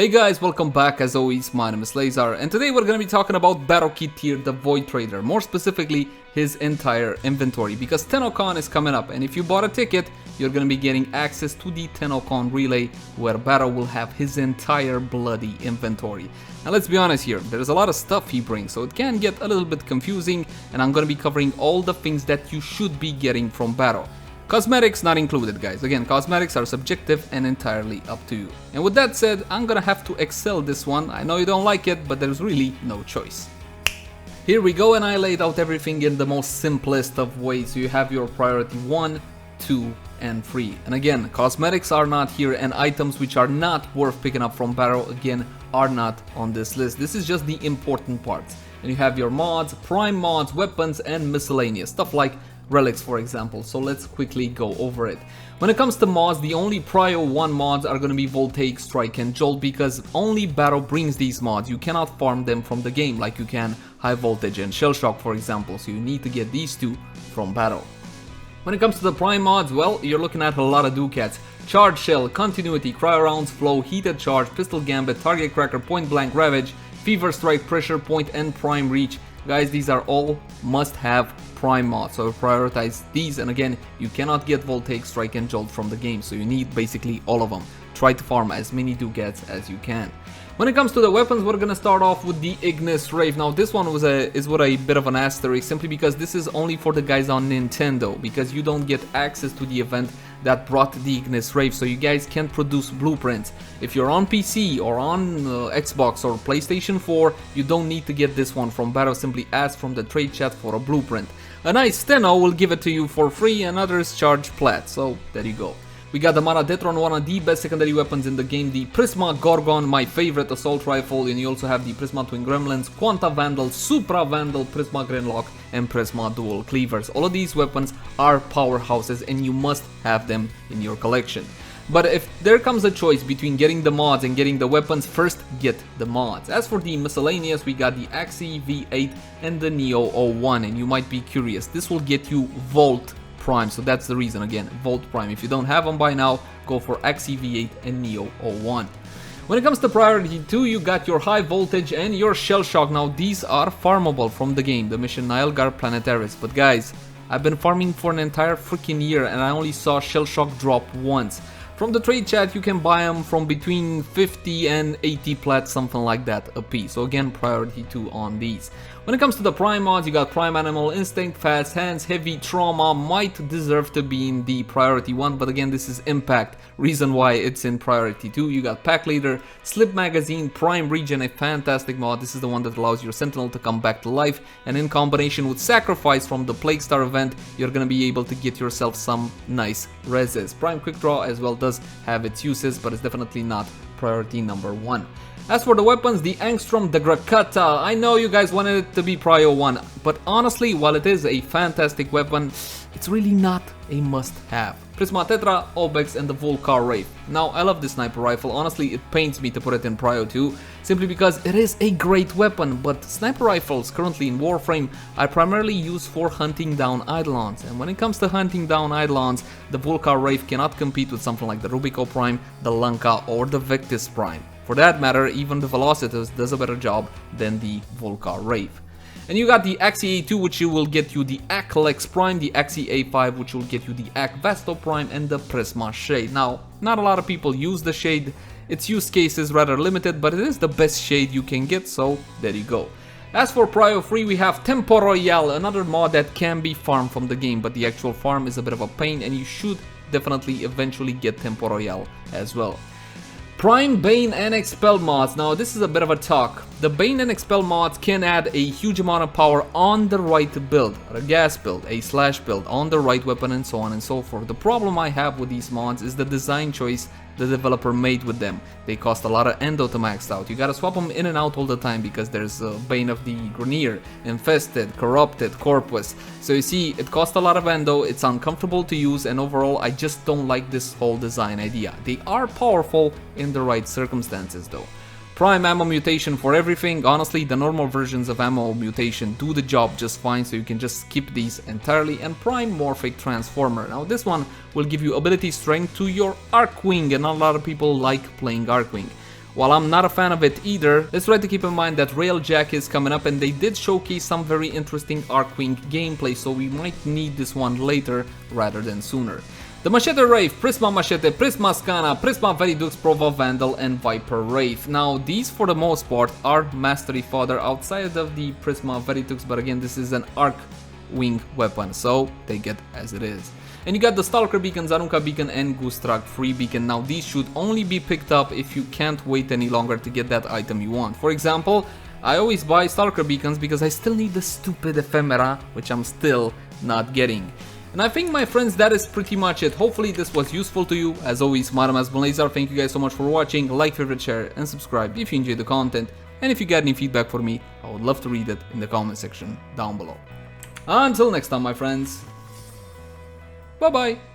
Hey guys, welcome back. As always, my name is Leyzar, and today we're going to be talking about Baro Key Tier, the Void Trader, more specifically his entire inventory, because TennoCon is coming up, and if you bought a ticket, you're going to be getting access to the TennoCon relay, where Baro will have his entire bloody inventory. Now let's be honest here, there's a lot of stuff he brings, so it can get a little bit confusing, and I'm going to be covering all the things that you should be getting from Baro. Cosmetics not included, guys. Again, cosmetics are subjective and entirely up to you. And with that said, I'm gonna have to excel this one. I know you don't like it, but there's really no choice. Here we go, and I laid out everything in the most simplest of ways. So you have your priority 1, 2, and 3. And again, cosmetics are not here, and items which are not worth picking up from Baro, again, are not on this list. This is just the important parts. And you have your mods, prime mods, weapons, and miscellaneous. Stuff like relics, for example, so let's quickly go over it. When it comes to mods, the only Prio 1 mods are going to be Voltaic, Strike, and Jolt, because only Baro brings these mods. You cannot farm them from the game like you can High Voltage and Shell Shock, for example, so you need to get these two from Baro. When it comes to the Prime mods, well, you're looking at a lot of Ducats. Charge Shell, Continuity, Cryo Rounds, Flow, Heated Charge, Pistol Gambit, Target Cracker, Point Blank Ravage, Fever Strike, Pressure Point, and Prime Reach. Guys, these are all must-have Prime mods, so prioritize these, and again, you cannot get Voltaic, Strike, and Jolt from the game, so you need basically all of them. Try to farm as many Ducats as you can. When it comes to the weapons, we're gonna start off with the Ignis Rave. Now this one is with a bit of an asterisk, simply because this is only for the guys on Nintendo, because you don't get access to the event that brought the Ignis Rave, so you guys can't produce blueprints. If you're on PC or on Xbox or PlayStation 4, you don't need to get this one from Baro. Simply ask from the trade chat for a blueprint. A nice Tenno will give it to you for free, and others charge plat, so there you go. We got the Maradetron, one of the best secondary weapons in the game, the Prisma Gorgon, my favorite assault rifle, and you also have the Prisma Twin Gremlins, Quanta Vandal, Supra Vandal, Prisma Grenlock, and Prisma Dual Cleavers. All of these weapons are powerhouses, and you must have them in your collection. But if there comes a choice between getting the mods and getting the weapons, first get the mods. As for the miscellaneous, we got the Axie V8 and the Neo 01, and you might be curious, this will get you Volt Prime, so that's the reason. Again, Volt Prime. If you don't have them by now, go for Axie V8 and Neo 01. When it comes to priority 2, you got your High Voltage and your Shell Shock. Now these are farmable from the game, the mission Nilgar Planetaris, but guys, I've been farming for an entire freaking year and I only saw Shell Shock drop once. From the trade chat, you can buy them from between 50 and 80 plat, something like that a piece. So again, priority 2 on these. When it comes to the Prime mods, you got Prime Animal, Instinct, Fast Hands, Heavy Trauma, might deserve to be in the priority 1, but again, this is Impact, reason why it's in priority 2. You got Pack Leader, Slip Magazine, Prime Regen, a fantastic mod. This is the one that allows your Sentinel to come back to life, and in combination with Sacrifice from the Plague Star event, you're gonna be able to get yourself some nice reses. Prime Quick Draw as well does have its uses, but it's definitely not priority number 1. As for the weapons, the Angstrom, the Grakata, I know you guys wanted it to be Prio 1, but honestly, while it is a fantastic weapon, it's really not a must-have. Prisma Tetra, Obex, and the Volcar Wraith. Now, I love this sniper rifle. Honestly, it pains me to put it in Prio 2, simply because it is a great weapon, but sniper rifles currently in Warframe I primarily use for hunting down Eidolons, and when it comes to hunting down Eidolons, the Volcar Wraith cannot compete with something like the Rubico Prime, the Lanka, or the Victus Prime. For that matter, even the Velocitus does a better job than the Volcar Wraith. And you got the Axie A2, which will get you the Aklex Prime, the Axie A5, which will get you the Ak Vasto Prime, and the Prisma Shade. Now, not a lot of people use the Shade, its use case is rather limited, but it is the best Shade you can get, so there you go. As for Prio 3, we have Temporal Yell, another mod that can be farmed from the game, but the actual farm is a bit of a pain, and you should definitely eventually get Temporal Yell as well. Prime, Bane, and Expelled mods. Now this is a bit of a talk. The Bane and Expelled mods can add a huge amount of power on the right build, a gas build, a slash build, on the right weapon, and so on and so forth. The problem I have with these mods is the design choice the developer made with them. They cost a lot of endo to max out. You gotta swap them in and out all the time because there's Bane of the Grenier, Infested, Corrupted, Corpus. So you see, it costs a lot of endo, it's uncomfortable to use, and overall I just don't like this whole design idea. They are powerful in the right circumstances though. Prime ammo mutation for everything. Honestly, the normal versions of ammo mutation do the job just fine, so you can just skip these entirely. And Prime Morphic Transformer. Now this one will give you ability strength to your Arcwing, and not a lot of people like playing Arcwing. While I'm not a fan of it either, let's try to keep in mind that Railjack is coming up and they did showcase some very interesting Arcwing gameplay, so we might need this one later rather than sooner. The Machete Wraith, Prisma Machete, Prisma Scana, Prisma Veridux, Prova Vandal, and Viper Wraith. Now, these for the most part are Mastery Fodder outside of the Prisma Veridux, but again, this is an Arcwing weapon, so take it as it is. And you got the Stalker Beacon, Zarunka Beacon, and Gustrak Free Beacon. Now, these should only be picked up if you can't wait any longer to get that item you want. For example, I always buy Stalker Beacons because I still need the stupid Ephemera, which I'm still not getting. And I think, my friends, that is pretty much it. Hopefully this was useful to you. As always, my name has been Leyzar. Thank you guys so much for watching. Like, favorite, share, and subscribe if you enjoyed the content. And if you got any feedback for me, I would love to read it in the comment section down below. Until next time, my friends. Bye-bye.